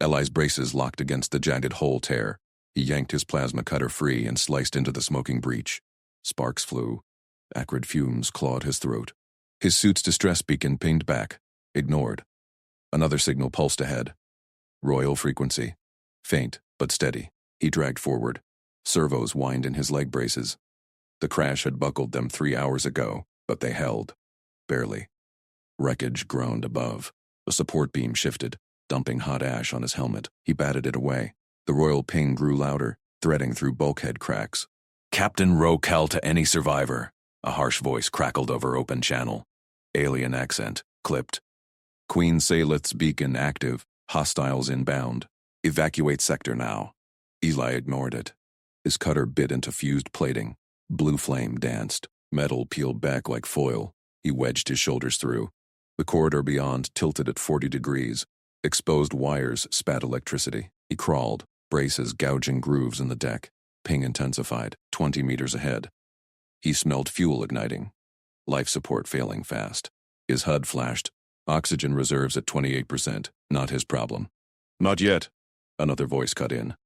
Eli's braces locked against the jagged hole tear. He yanked his plasma cutter free and sliced into the smoking breach. Sparks flew. Acrid fumes clawed his throat. His suit's distress beacon pinged back. Ignored. Another signal pulsed ahead. Royal frequency. Faint, but steady. He dragged forward. Servos whined in his leg braces. The crash had buckled them 3 hours ago, but they held. Barely. Wreckage groaned above. A support beam shifted, dumping hot ash on his helmet. He batted it away. The royal ping grew louder, threading through bulkhead cracks. "Captain Rokel to any survivor," a harsh voice crackled over open channel. Alien accent, clipped. "Queen Salith's beacon active, hostiles inbound. Evacuate sector now." Eli ignored it. His cutter bit into fused plating. Blue flame danced. Metal peeled back like foil. He wedged his shoulders through. The corridor beyond tilted at 40 degrees. Exposed wires spat electricity. He crawled, braces gouging grooves in the deck. Ping intensified, 20 meters ahead. He smelled fuel igniting. Life support failing fast. His HUD flashed. Oxygen reserves at 28%. Not his problem. "Not yet," another voice cut in.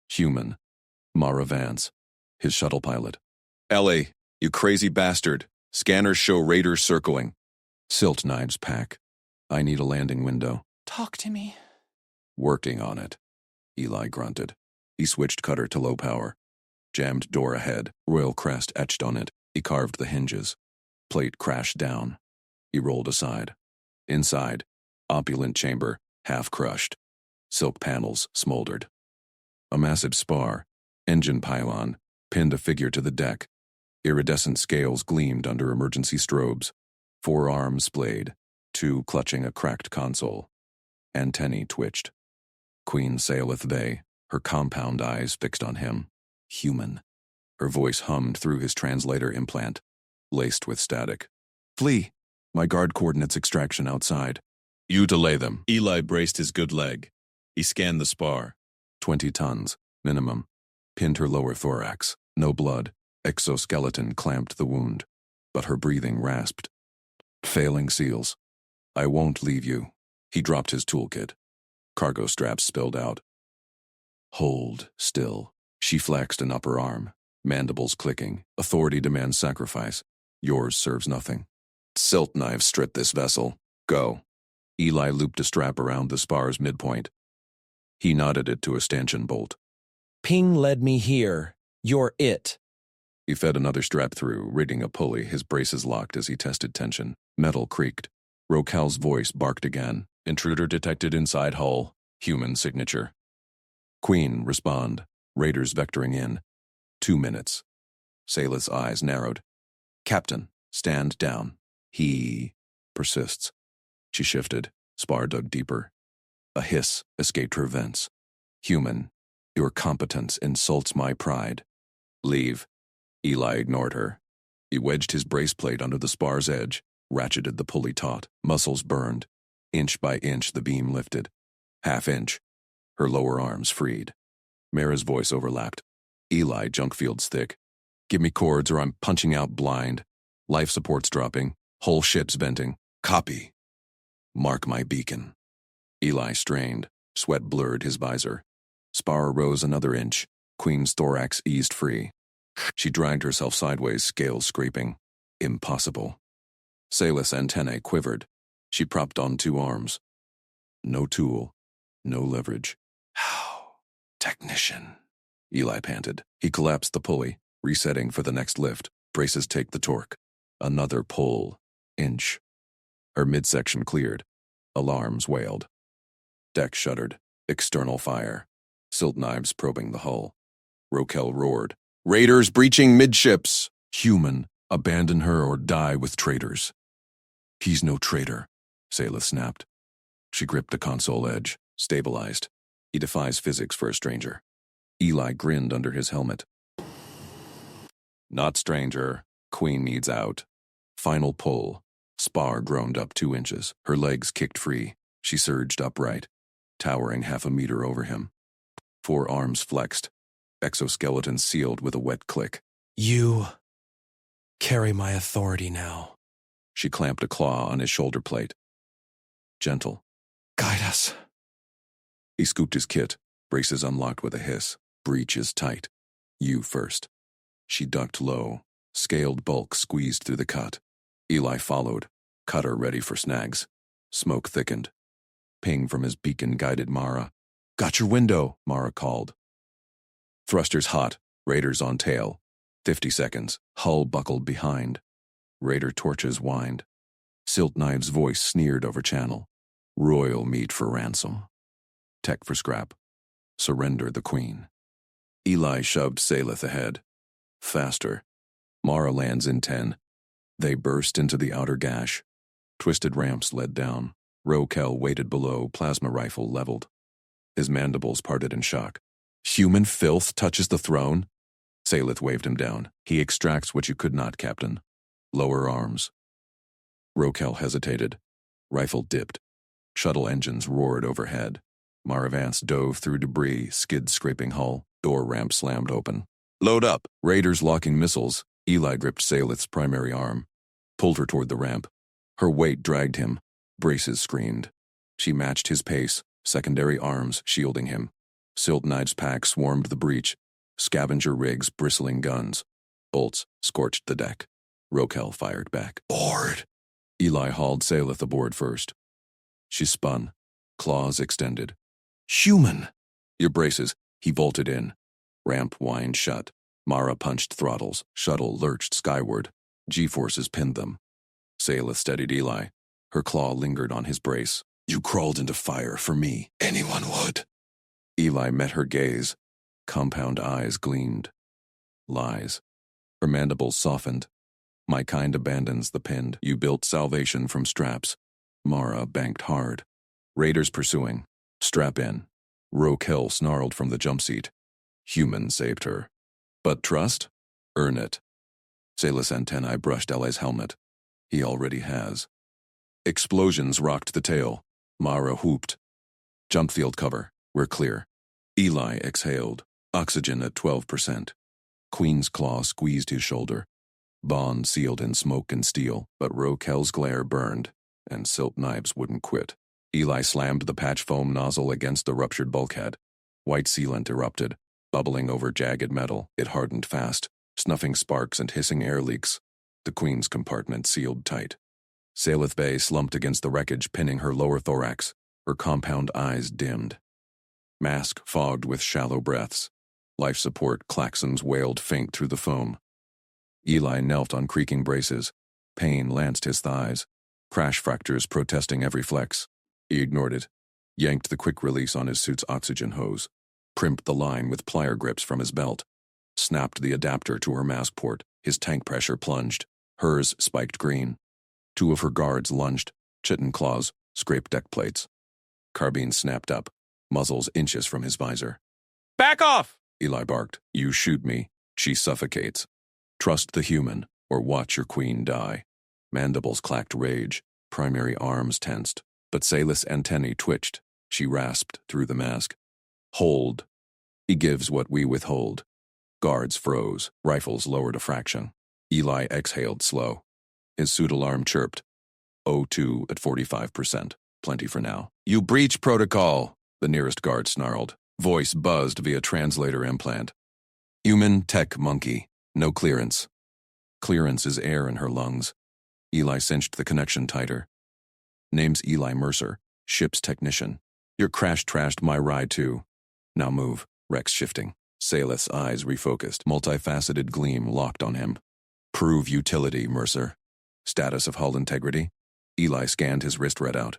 Human. Mara Vance. His shuttle pilot. "Ellie, you crazy bastard. Scanners show raiders circling." Silt knives pack. "I need a landing window." "Talk to me." "Working on it." Eli grunted. He switched cutter to low power. Jammed door ahead, royal crest etched on it. He carved the hinges. Plate crashed down. He rolled aside. Inside, opulent chamber, half crushed. Silk panels smoldered. A massive spar, engine pylon, pinned a figure to the deck. Iridescent scales gleamed under emergency strobes. 4 arms splayed, 2 clutching a cracked console. Antennae twitched. Queen Salith Bay, her compound eyes fixed on him. Human. Her voice hummed through his translator implant, laced with static. "Flee! My guard coordinates extraction outside." "You delay them." Eli braced his good leg. He scanned the spar. 20 tons, minimum. Pinned her lower thorax. No blood. Exoskeleton clamped the wound. But her breathing rasped. "Failing seals. I won't leave you." He dropped his toolkit. Cargo straps spilled out. "Hold still." She flexed an upper arm. Mandibles clicking. "Authority demands sacrifice. Yours serves nothing." "Silt knives strip this vessel. Go." Eli looped a strap around the spar's midpoint. He knotted it to a stanchion bolt. "Ping led me here. You're it." He fed another strap through, rigging a pulley, his braces locked as he tested tension. Metal creaked. Rokel's voice barked again. "Intruder detected inside hull. Human signature." "Queen, respond." Raiders vectoring in. 2 minutes. Salith's eyes narrowed. "Captain, stand down." He persists. She shifted. Spar dug deeper. A hiss escaped her vents. "Human, your competence insults my pride. Leave." Eli ignored her. He wedged his braceplate under the spar's edge, ratcheted the pulley taut. Muscles burned. Inch by inch the beam lifted. Half inch. Her lower arms freed. Mara's voice overlapped. "Eli, Junkfield's thick. Give me cords or I'm punching out blind. Life support's dropping. Whole ship's venting. Copy." "Mark my beacon." Eli strained. Sweat blurred his visor. Spar rose another inch. Queen's thorax eased free. She dragged herself sideways, scales scraping. Impossible. Salith's antennae quivered. She propped on 2 arms. No tool. No leverage. "How? Technician." Eli panted. He collapsed the pulley, resetting for the next lift. Braces take the torque. Another pull. Inch. Her midsection cleared. Alarms wailed. Deck shuddered. External fire. Silt knives probing the hull. Rokel roared. "Raiders breaching midships! Human, abandon her or die with traitors." "He's no traitor," Salith snapped. She gripped the console edge, stabilized. He defies physics for a stranger. Eli grinned under his helmet. "Not stranger. Queen needs out." Final pull. Spar groaned up 2 inches. Her legs kicked free. She surged upright, towering half a meter over him. 4 arms flexed. Exoskeleton sealed with a wet click. "You carry my authority now." She clamped a claw on his shoulder plate. Gentle. "Guide us." He scooped his kit, braces unlocked with a hiss. Breech is tight. You first. She ducked low. Scaled bulk squeezed through the cut. Eli followed, cutter ready for snags. Smoke thickened. Ping from his beacon guided Mara. Got your window, Mara called. Thrusters hot, raiders on tail. 50 seconds, hull buckled behind. Raider torches whined. Silt Knives' voice sneered over channel. Royal meat for ransom. Tech for scrap. Surrender the queen. Eli shoved Salith ahead. Faster. Mara lands in 10. They burst into the outer gash. Twisted ramps led down. Rokel waited below, plasma rifle leveled. His mandibles parted in shock. Human filth touches the throne? Salith waved him down. He extracts what you could not, Captain. Lower arms. Rokel hesitated. Rifle dipped. Shuttle engines roared overhead. Maravance dove through debris, skid scraping hull. Door ramp slammed open. Load up! Raiders locking missiles. Eli gripped Salith's primary arm. Pulled her toward the ramp. Her weight dragged him. Braces screamed. She matched his pace, secondary arms shielding him. Silt Knives' pack swarmed the breach. Scavenger rigs bristling guns. Bolts scorched the deck. Rokel fired back. Board! Eli hauled Salith aboard first. She spun. Claws extended. Human! Your braces. He bolted in. Ramp whined shut. Mara punched throttles. Shuttle lurched skyward. G-forces pinned them. Salith steadied Eli. Her claw lingered on his brace. You crawled into fire for me. Anyone would. Eli met her gaze. Compound eyes gleamed. Lies. Her mandibles softened. My kind abandons the pinned. You built salvation from straps. Mara banked hard. Raiders pursuing. Strap in. Rokel snarled from the jump seat. Human saved her. But trust? Earn it. Salith's antennae brushed Eli's helmet. He already has. Explosions rocked the tail. Mara whooped. Jump field cover. We're clear. Eli exhaled. Oxygen at 12%. Queen's claw squeezed his shoulder. Bond sealed in smoke and steel, but Rokel's glare burned, and Silt Knives wouldn't quit. Eli slammed the patch foam nozzle against the ruptured bulkhead. White sealant erupted, bubbling over jagged metal. It hardened fast, snuffing sparks and hissing air leaks. The Queen's compartment sealed tight. Salith Bay slumped against the wreckage, pinning her lower thorax. Her compound eyes dimmed. Mask fogged with shallow breaths. Life support claxons wailed faint through the foam. Eli knelt on creaking braces. Pain lanced his thighs. Crash fractures protesting every flex. He ignored it. Yanked the quick release on his suit's oxygen hose. Primped the line with plier grips from his belt. Snapped the adapter to her mask port. His tank pressure plunged. Hers spiked green. Two of her guards lunged. Chitin claws scraped deck plates. Carbine snapped up. Muzzles inches from his visor. Back off! Eli barked. You shoot me. She suffocates. Trust the human, or watch your queen die. Mandibles clacked rage. Primary arms tensed. But Salith's antennae twitched. She rasped through the mask. Hold. He gives what we withhold. Guards froze. Rifles lowered a fraction. Eli exhaled slow. His suit alarm chirped. O2 at 45%. Plenty for now. You breach protocol, the nearest guard snarled. Voice buzzed via translator implant. Human tech monkey. No clearance. Clearance is air in her lungs. Eli cinched the connection tighter. Name's Eli Mercer, ship's technician. Your crash trashed my ride too. Now move. Rex shifting. Salith's eyes refocused. Multifaceted gleam locked on him. Prove utility, Mercer. Status of hull integrity? Eli scanned his wrist readout.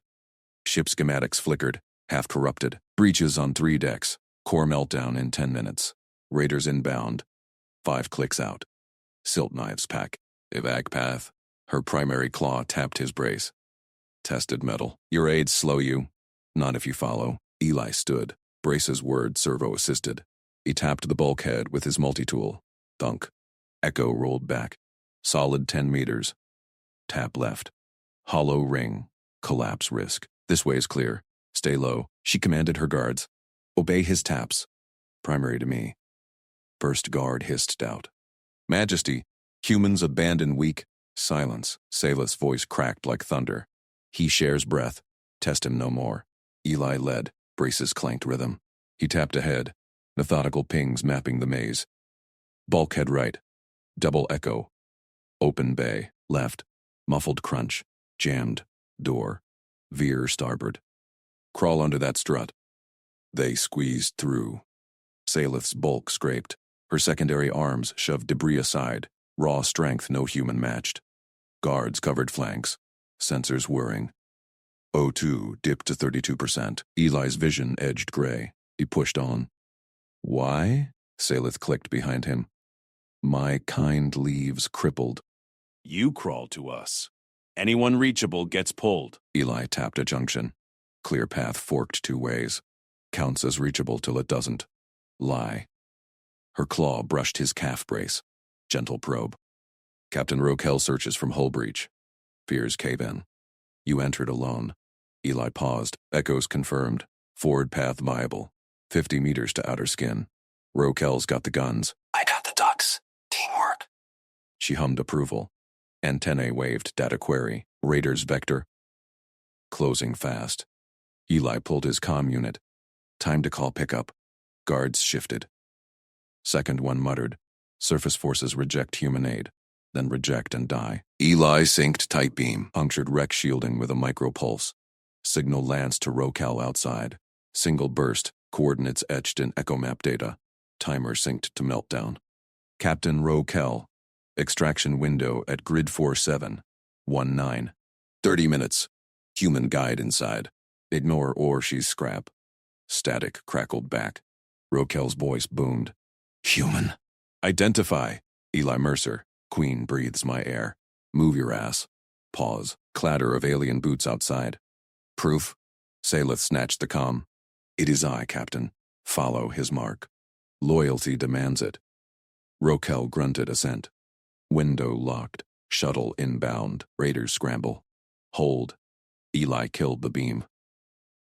Ship schematics flickered, half corrupted. Breaches on 3 decks. Core meltdown in 10 minutes. Raiders inbound. 5 clicks out. Silt Knives pack. Evac path. Her primary claw tapped his brace. Tested metal. Your aids slow you. Not if you follow. Eli stood. Brace's word servo-assisted. He tapped the bulkhead with his multi-tool. Thunk. Echo rolled back. Solid 10 meters. Tap left. Hollow ring. Collapse risk. This way's clear. Stay low. She commanded her guards. Obey his taps. Primary to me. First guard hissed out. Majesty, humans abandon weak. Silence. Salith's voice cracked like thunder. He shares breath. Test him no more. Eli led. Braces clanked rhythm. He tapped ahead, methodical pings mapping the maze. Bulkhead right. Double echo. Open bay, left. Muffled crunch. Jammed. Door. Veer starboard. Crawl under that strut. They squeezed through. Salith's bulk scraped. Her secondary arms shoved debris aside. Raw strength no human matched. Guards covered flanks. Sensors whirring. O2 dipped to 32%. Eli's vision edged gray. He pushed on. Why? Salith clicked behind him. My kind leaves crippled. You crawl to us. Anyone reachable gets pulled. Eli tapped a junction. Clear path forked two ways. Counts as reachable till it doesn't. Lie. Her claw brushed his calf brace. Gentle probe. Captain Rokel searches from hull breach. Fears cave in. You entered alone. Eli paused. Echoes confirmed. Forward path viable. 50 meters to outer skin. Rokel's got the guns. I got the ducks. Teamwork. She hummed approval. Antennae waved data query. Raiders vector. Closing fast. Eli pulled his comm unit. Time to call pickup. Guards shifted. Second one muttered. Surface forces reject human aid. Then reject and die. Eli synced tight beam. Punctured wreck shielding with a micropulse. Signal lanced to Rokel outside. Single burst. Coordinates etched in echo map data. Timer synced to meltdown. Captain Rokel. Extraction window at grid 4719. 30 minutes. Human guide inside. Ignore or she's scrap. Static crackled back. Rokel's voice boomed. Human. Identify. Eli Mercer. Queen breathes my air. Move your ass. Pause. Clatter of alien boots outside. Proof. Salith snatched the comm. It is I, Captain. Follow his mark. Loyalty demands it. Rokel grunted assent. Window locked. Shuttle inbound. Raiders scramble. Hold. Eli killed the beam.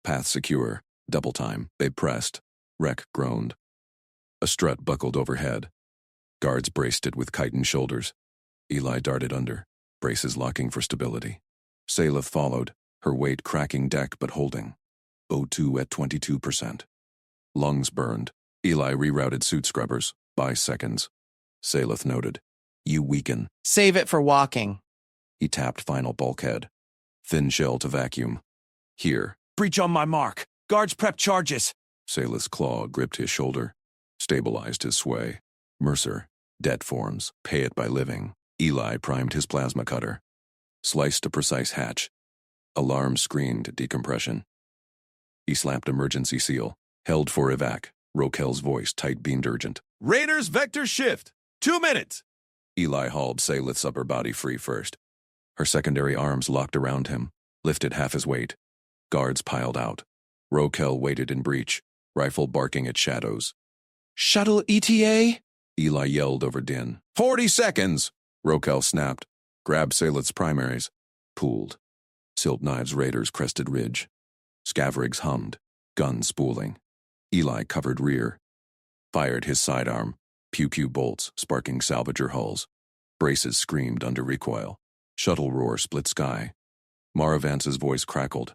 Path secure. Double time. They pressed. Wreck groaned. A strut buckled overhead. Guards braced it with chitin shoulders. Eli darted under. Braces locking for stability. Salith followed. Her weight cracking deck but holding. O2 at 22%. Lungs burned. Eli rerouted suit scrubbers. By seconds. Salith noted. You weaken. Save it for walking. He tapped final bulkhead. Thin shell to vacuum. Here. Breach on my mark. Guards prep charges. Salith's claw gripped his shoulder. Stabilized his sway. Mercer. Debt forms. Pay it by living. Eli primed his plasma cutter. Sliced a precise hatch. Alarm screened decompression. He slapped emergency seal. Held for evac. Rokel's voice tight-beamed urgent. Raiders vector shift. 2 minutes. Eli hauled Salith's upper body free first. Her secondary arms locked around him. Lifted half his weight. Guards piled out. Rokel waited in breach. Rifle barking at shadows. Shuttle ETA? Eli yelled over din. 40 seconds! Rokel snapped. Grabbed Salith's primaries. Pooled. Silt knives raiders crested ridge. Scavrigs hummed. Gun spooling. Eli covered rear. Fired his sidearm. Pew-pew bolts sparking salvager hulls. Braces screamed under recoil. Shuttle roar split sky. Mara Vance's voice crackled.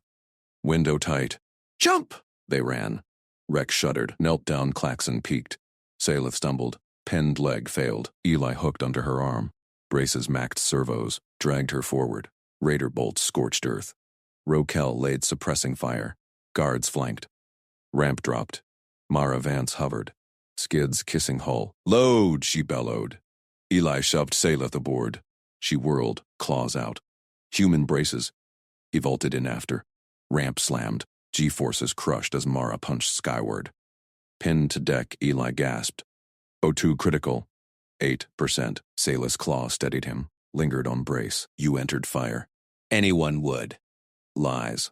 Window tight. Jump! They ran. Wreck shuddered. Knelt down. Klaxon peaked. Salith stumbled. Penned leg failed. Eli hooked under her arm. Braces macked servos. Dragged her forward. Raider bolts scorched earth. Rokel laid suppressing fire. Guards flanked. Ramp dropped. Mara Vance hovered. Skids kissing hull. Load, she bellowed. Eli shoved Salith aboard. She whirled, claws out. Human braces. He vaulted in after. Ramp slammed. G-forces crushed as Mara punched skyward. Pinned to deck, Eli gasped. O2 critical. 8%. Salith's claw steadied him. Lingered on brace. You entered fire. Anyone would. Lies.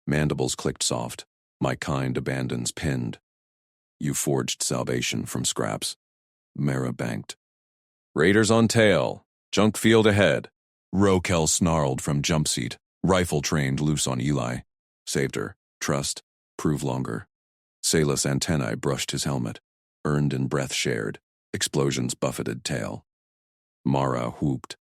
Mandibles clicked soft. My kind abandons pinned. You forged salvation from scraps. Mara banked. Raiders on tail. Junk field ahead. Rokel snarled from jump seat. Rifle trained loose on Eli. Saved her. Trust. Prove longer. Salith's antennae brushed his helmet. Earned and breath shared. Explosions buffeted tail. Mara whooped.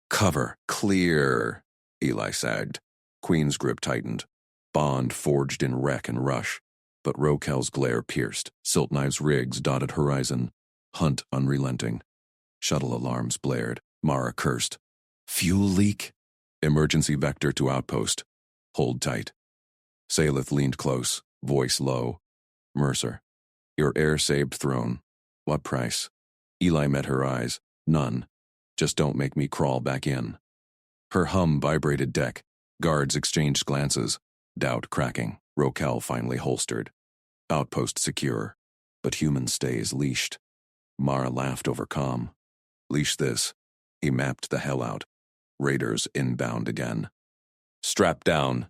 Cover. Clear. Eli sagged. Queen's grip tightened. Bond forged in wreck and rush. But Rokel's glare pierced. Silt knives rigs dotted horizon. Hunt unrelenting. Shuttle alarms blared. Mara cursed. Fuel leak? Emergency vector to outpost. Hold tight. Salith leaned close, voice low. Mercer. Your air-saved throne. What price? Eli met her eyes. None. Just don't make me crawl back in. Her hum vibrated deck. Guards exchanged glances. Doubt cracking. Rokel finally holstered. Outpost secure. But human stays leashed. Mara laughed over calm. Leash this. He mapped the hell out. Raiders inbound again. Strap down.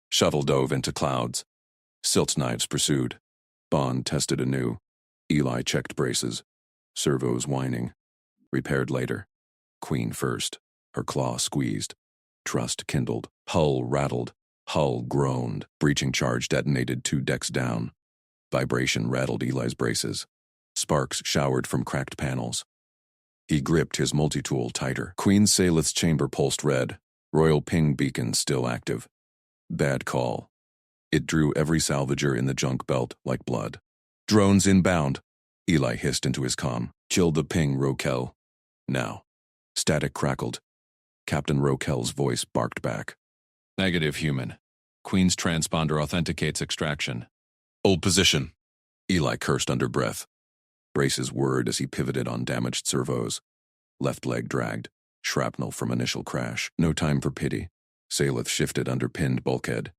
Shuttle dove into clouds. Silt knives pursued. Bond tested anew. Eli checked braces. Servos whining. Repaired later. Queen first. Her claw squeezed. Trust kindled. Hull rattled. Hull groaned. Breaching charge detonated 2 decks down. Vibration rattled Eli's braces. Sparks showered from cracked panels. He gripped his multi-tool tighter. Queen Salith's chamber pulsed red. Royal ping beacon still active. Bad call. It drew every salvager in the junk belt like blood. Drones inbound. Eli hissed into his comm. Kill the ping, Rokel. Now. Static crackled. Captain Rokel's voice barked back. Negative, human. Queen's transponder authenticates extraction. Hold position. Eli cursed under breath. Braces whirred as he pivoted on damaged servos. Left leg dragged. Shrapnel from initial crash. No time for pity. Salith shifted under pinned bulkhead.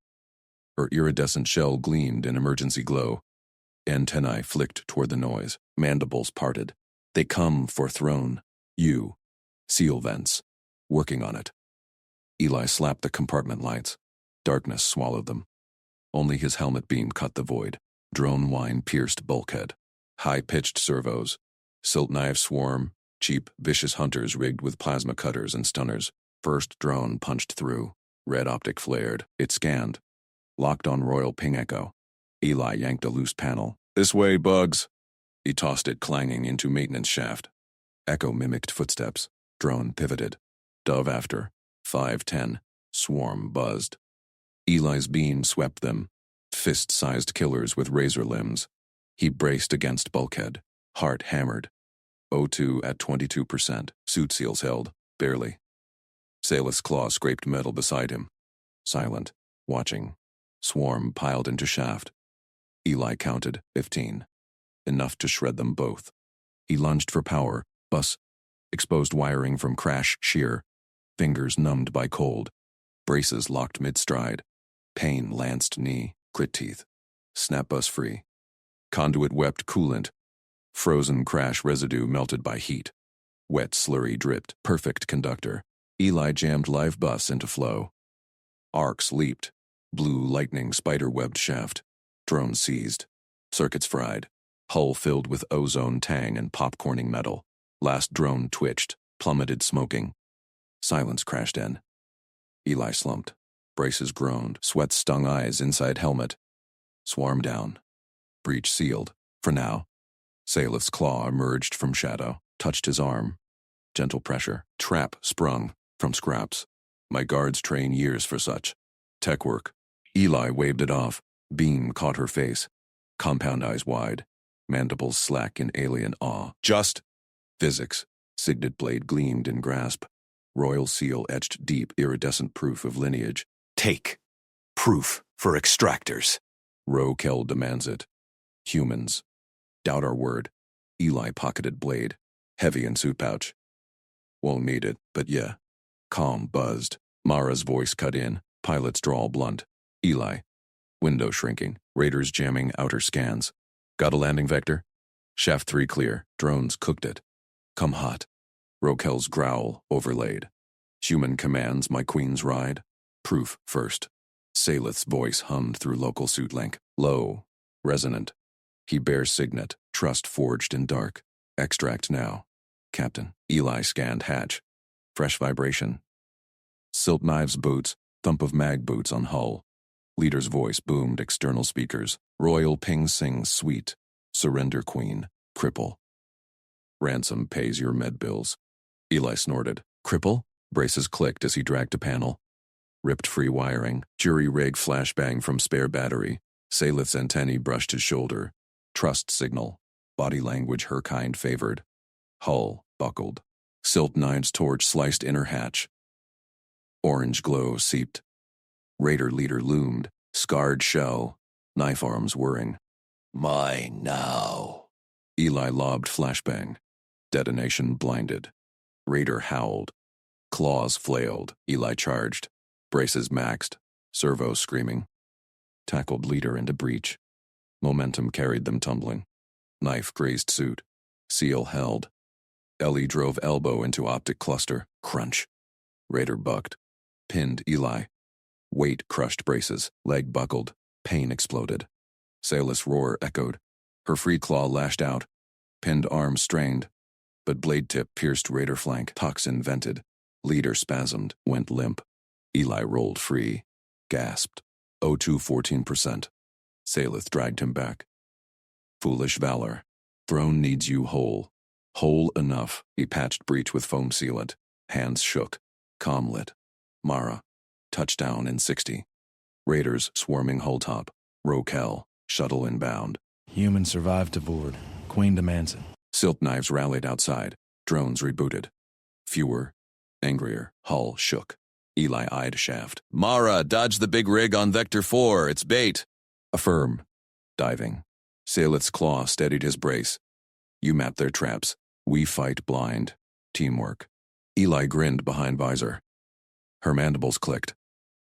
Her iridescent shell gleamed in emergency glow. Antennae flicked toward the noise. Mandibles parted. They come for throne. You. Seal vents. Working on it. Eli slapped the compartment lights. Darkness swallowed them. Only his helmet beam cut the void. Drone whine pierced bulkhead. High-pitched servos. Silt knife swarm. Cheap, vicious hunters rigged with plasma cutters and stunners. First drone punched through. Red optic flared. It scanned. Locked on Royal Ping Echo. Eli yanked a loose panel. This way, bugs. He tossed it clanging into maintenance shaft. Echo mimicked footsteps. Drone pivoted. Dove after. 5-10. Swarm buzzed. Eli's beam swept them. Fist-sized killers with razor limbs. He braced against bulkhead. Heart hammered. O2 at 22%. Suit seals held. Barely. Salith's claw scraped metal beside him. Silent. Watching. Swarm piled into shaft. Eli counted 15. Enough to shred them both. He lunged for power. Bus. Exposed wiring from crash shear. Fingers numbed by cold. Braces locked mid-stride. Pain lanced knee. Crit teeth. Snap bus free. Conduit wept coolant. Frozen crash residue melted by heat. Wet slurry dripped. Perfect conductor. Eli jammed live bus into flow. Arcs leaped. Blue lightning spider-webbed shaft. Drone seized. Circuits fried. Hull filled with ozone tang and popcorning metal. Last drone twitched. Plummeted smoking. Silence crashed in. Eli slumped. Braces groaned. Sweat stung eyes inside helmet. Swarm down. Breach sealed. For now. Salith's claw emerged from shadow. Touched his arm. Gentle pressure. Trap sprung. From scraps. My guards train years for such. Tech work. Eli waved it off. Beam caught her face. Compound eyes wide. Mandibles slack in alien awe. Just physics. Signet blade gleamed in grasp. Royal seal etched deep, iridescent proof of lineage. Take. Proof for extractors. Rokel demands it. Humans. Doubt our word. Eli pocketed blade. Heavy in suit pouch. Won't need it, but yeah. Calm buzzed. Mara's voice cut in. Pilot's drawl blunt. Eli. Window shrinking. Raiders jamming outer scans. Got a landing vector? Shaft 3 clear. Drones cooked it. Come hot. Rokel's growl overlaid. Human commands my queen's ride. Proof first. Salith's voice hummed through local suit link. Low. Resonant. He bears signet. Trust forged in dark. Extract now. Captain. Eli scanned hatch. Fresh vibration. Silt knives boots. Thump of mag boots on hull. Leader's voice boomed external speakers. Royal ping sings sweet. Surrender queen. Cripple. Ransom pays your med bills. Eli snorted. Cripple? Braces clicked as he dragged a panel. Ripped free wiring. Jury rig flashbang from spare battery. Salith's antennae brushed his shoulder. Trust signal. Body language her kind favored. Hull buckled. Silt Knives torch sliced inner hatch. Orange glow seeped. Raider leader loomed. Scarred shell. Knife arms whirring. Mine now. Eli lobbed flashbang. Detonation blinded. Raider howled. Claws flailed. Eli charged. Braces maxed. Servos screaming. Tackled leader into breach. Momentum carried them tumbling. Knife grazed suit. Seal held. Ellie drove elbow into optic cluster. Crunch. Raider bucked. Pinned Eli. Weight crushed braces. Leg buckled. Pain exploded. Sailor's roar echoed. Her free claw lashed out. Pinned arm strained. But blade tip pierced Raider flank. Toxin vented. Leader spasmed. Went limp. Eli rolled free. Gasped. O2 14%. Salith dragged him back. Foolish valor. Throne needs you whole. Whole enough. He patched breach with foam sealant. Hands shook. Comm lit. Mara. Touchdown in 60. Raiders swarming hull top. Rokel. Shuttle inbound. Human survived to board. Queen demands it. Silt Knives rallied outside. Drones rebooted. Fewer. Angrier. Hull shook. Eli eyed shaft. Mara, dodge the big rig on Vector 4. It's bait. Affirm. Diving. Salith's claw steadied his brace. You map their traps. We fight blind. Teamwork. Eli grinned behind visor. Her mandibles clicked.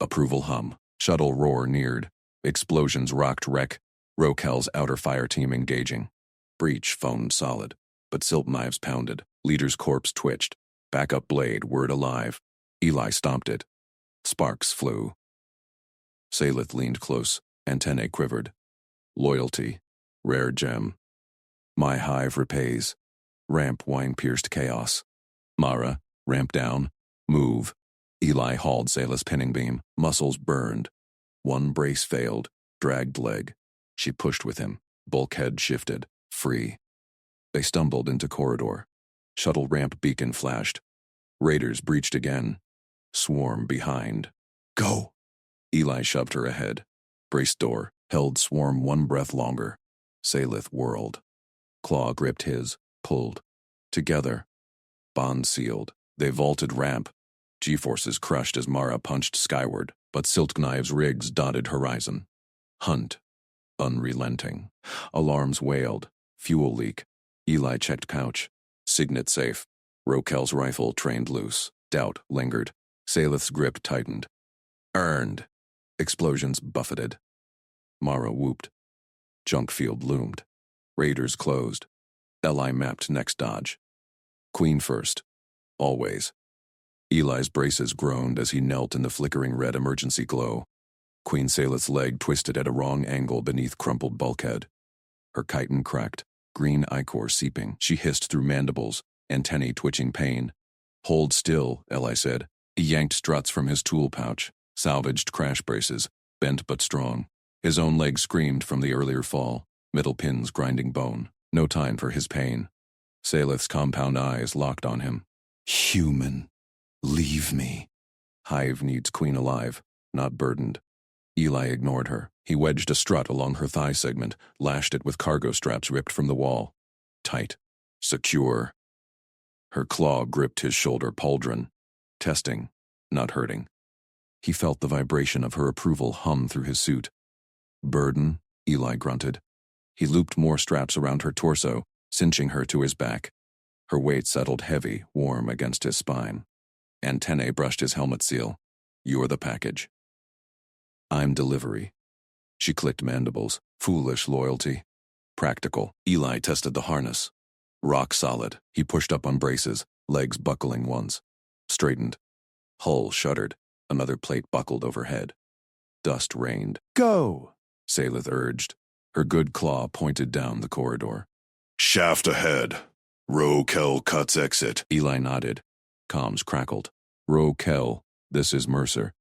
Approval hum. Shuttle roar neared. Explosions rocked wreck. Rokel's outer fire team engaging. Breach foamed solid. But Silt Knives pounded. Leader's corpse twitched. Backup blade whirred alive. Eli stomped it. Sparks flew. Salith leaned close. Antennae quivered. Loyalty. Rare gem. My hive repays. Ramp wine-pierced chaos. Mara, ramp down. Move. Eli hauled Salith's pinning beam. Muscles burned. One brace failed. Dragged leg. She pushed with him. Bulkhead shifted. Free. They stumbled into corridor. Shuttle ramp beacon flashed. Raiders breached again. Swarm behind. Go! Eli shoved her ahead. Brace door. Held swarm one breath longer. Salith whirled. Claw gripped his. Pulled. Together. Bond sealed. They vaulted ramp. G-forces crushed as Mara punched skyward, but Silt Knives rigs dotted horizon. Hunt. Unrelenting. Alarms wailed. Fuel leak. Eli checked pouch. Signet safe. Rokel's rifle trained loose. Doubt lingered. Salith's grip tightened. Earned. Explosions buffeted. Mara whooped. Junk field loomed. Raiders closed. Eli mapped next dodge. Queen first. Always. Eli's braces groaned as he knelt in the flickering red emergency glow. Queen Salith's leg twisted at a wrong angle beneath crumpled bulkhead. Her chitin cracked, green ichor seeping. She hissed through mandibles, antennae twitching pain. Hold still, Eli said. He yanked struts from his tool pouch, salvaged crash braces, bent but strong. His own leg screamed from the earlier fall, middle pins grinding bone. No time for his pain. Salith's compound eyes locked on him. Human. Leave me. Hive needs queen alive, not burdened. Eli ignored her. He wedged a strut along her thigh segment, lashed it with cargo straps ripped from the wall. Tight. Secure. Her claw gripped his shoulder pauldron. Testing, not hurting. He felt the vibration of her approval hum through his suit. Burden, Eli grunted. He looped more straps around her torso, cinching her to his back. Her weight settled heavy, warm against his spine. Antennae brushed his helmet seal. You're the package. I'm delivery. She clicked mandibles. Foolish loyalty. Practical. Eli tested the harness. Rock solid. He pushed up on braces, legs buckling once. Straightened. Hull shuddered. Another plate buckled overhead. Dust rained. Go! Salith urged. Her good claw pointed down the corridor. Shaft ahead. Rokel cuts exit. Eli nodded. Comms crackled. Rokel, this is Mercer.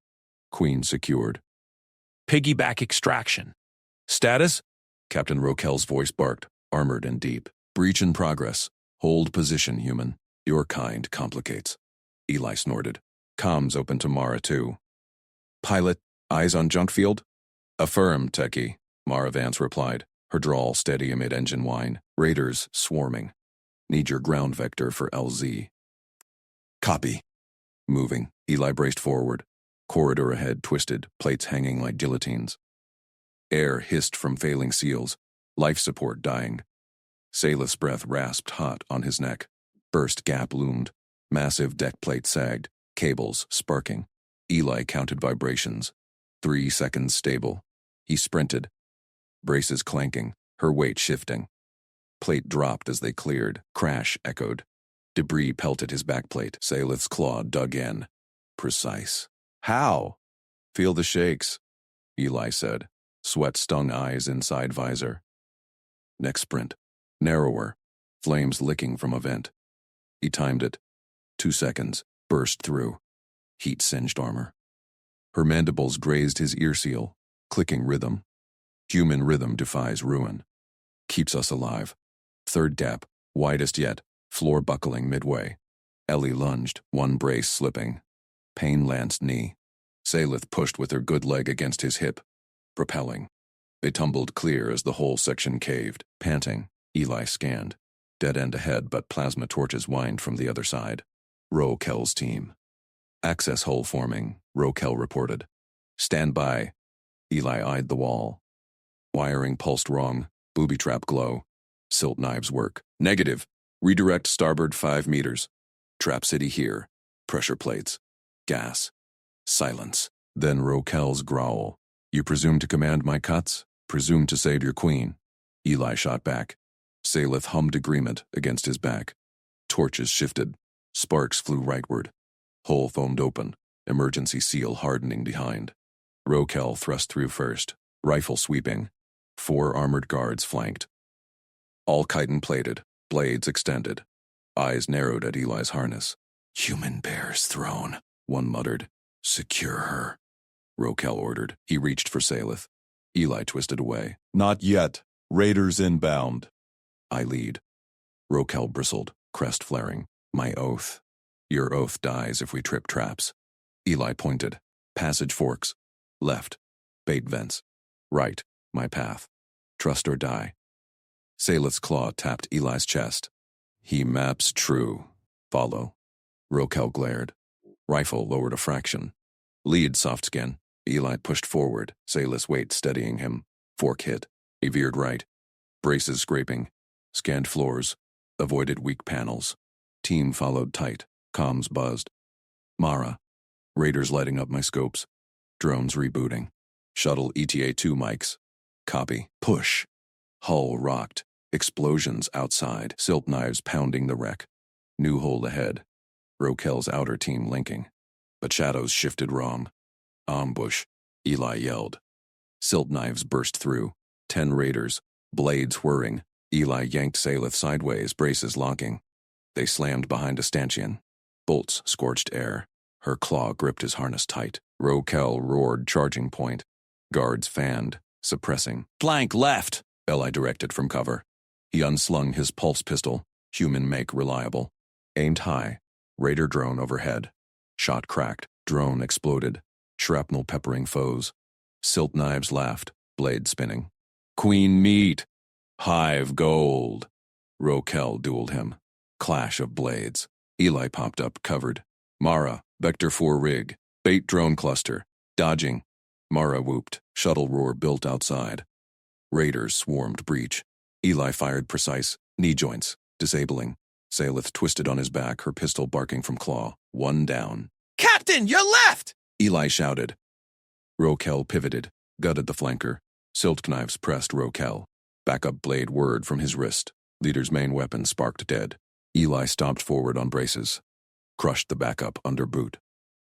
Queen secured. Piggyback extraction. Status? Captain Rokel's voice barked, armored and deep. Breach in progress. Hold position, human. Your kind complicates. Eli snorted. Comms open to Mara, too. Pilot, eyes on junk field? Affirm, techie. Mara Vance replied, her drawl steady amid engine whine. Raiders swarming. Need your ground vector for LZ. Copy. Moving, Eli braced forward. Corridor ahead twisted, plates hanging like guillotines. Air hissed from failing seals, life support dying. Saleth's breath rasped hot on his neck. Burst gap loomed. Massive deck plate sagged, cables sparking. Eli counted vibrations. 3 seconds stable. He sprinted. Braces clanking, her weight shifting. Plate dropped as they cleared. Crash echoed. Debris pelted his backplate. Saleth's claw dug in. Precise. How? Feel the shakes, Eli said. Sweat-stung eyes inside visor. Next sprint. Narrower. Flames licking from a vent. He timed it. 2 seconds. Burst through. Heat singed armor. Her mandibles grazed his ear seal. Clicking rhythm. Human rhythm defies ruin. Keeps us alive. Third gap. Widest yet. Floor buckling midway. Ellie lunged, one brace slipping. Pain lanced knee. Saleth pushed with her good leg against his hip. Propelling. They tumbled clear as the whole section caved. Panting, Eli scanned. Dead end ahead, but plasma torches whined from the other side. Rokel's team. Access hole forming, Rokel reported. Stand by. Eli eyed the wall. Wiring pulsed wrong. Booby trap glow. Silt knives work. Negative. Redirect starboard 5 meters. Trap city here. Pressure plates. Gas. Silence. Then Rokel's growl. You presume to command my cuts? Presume to save your queen. Eli shot back. Saleth hummed agreement against his back. Torches shifted. Sparks flew rightward. Hole foamed open. Emergency seal hardening behind. Rokel thrust through first. Rifle sweeping. 4 armored guards flanked. All chitin plated. Blades extended. Eyes narrowed at Eli's harness. Human bear's throne, one muttered. Secure her, Rokel ordered. He reached for Saleth. Eli twisted away. Not yet. Raiders inbound. I lead. Rokel bristled, crest flaring. My oath. Your oath dies if we trip traps. Eli pointed. Passage forks. Left. Bait vents. Right. My path. Trust or die. Saleth's claw tapped Eli's chest. He maps true. Follow. Rokel glared. Rifle lowered a fraction. Lead, soft skin. Eli pushed forward, Saleth's weight steadying him. Fork hit. He veered right. Braces scraping. Scanned floors. Avoided weak panels. Team followed tight. Comms buzzed. Mara. Raiders lighting up my scopes. Drones rebooting. Shuttle ETA-2 mics. Copy. Push. Hull rocked. Explosions outside. Silt knives pounding the wreck. New hole ahead. Rokel's outer team linking. But shadows shifted wrong. Ambush. Eli yelled. Silt knives burst through. 10 raiders. Blades whirring. Eli yanked Saleth sideways, braces locking. They slammed behind a stanchion. Bolts scorched air. Her claw gripped his harness tight. Rokel roared charging point. Guards fanned, suppressing. Flank left, Eli directed from cover. He unslung his pulse pistol, human make reliable. Aimed high. Raider drone overhead. Shot cracked. Drone exploded. Shrapnel peppering foes. Silt knives laughed, blade spinning. Queen meat! Hive gold! Rokel dueled him. Clash of blades. Eli popped up, covered. Mara, Vector 4 rig. Bait drone cluster. Dodging. Mara whooped. Shuttle roar built outside. Raiders swarmed breach. Eli fired precise. Knee joints. Disabling. Saleth twisted on his back, her pistol barking from claw. One down. Captain, you're left! Eli shouted. Rokel pivoted. Gutted the flanker. Silt knives pressed Rokel. Backup blade whirred from his wrist. Leader's main weapon sparked dead. Eli stomped forward on braces. Crushed the backup under boot.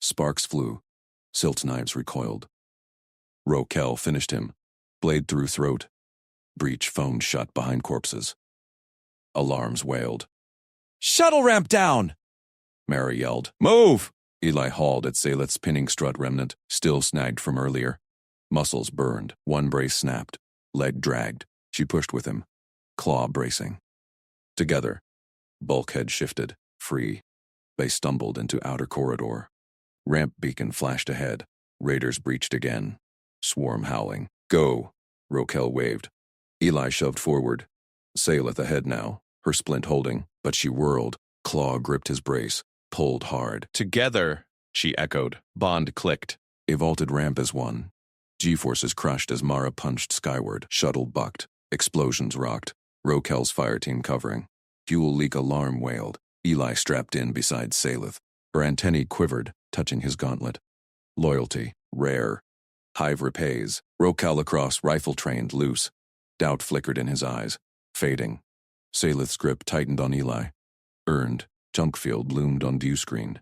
Sparks flew. Silt knives recoiled. Rokel finished him. Blade through throat. Breach foamed shut behind corpses. Alarms wailed. Shuttle ramp down! Mara yelled. Move! Eli hauled at Saleth's pinning strut remnant, still snagged from earlier. Muscles burned. One brace snapped. Leg dragged. She pushed with him. Claw bracing. Together. Bulkhead shifted. Free. They stumbled into outer corridor. Ramp beacon flashed ahead. Raiders breached again. Swarm howling. Go! Rokel waved. Eli shoved forward. Saleth ahead now, her splint holding, but she whirled. Claw gripped his brace, pulled hard. Together, she echoed. Bond clicked. A vaulted ramp as one. G-forces crushed as Mara punched skyward. Shuttle bucked. Explosions rocked. Rokel's fire team covering. Fuel leak alarm wailed. Eli strapped in beside Saleth. Her antennae quivered, touching his gauntlet. Loyalty, rare. Hive repays. Rokel across, rifle trained, loose. Doubt flickered in his eyes, fading. Saleth's grip tightened on Eli. Earned, junk field loomed on view screen.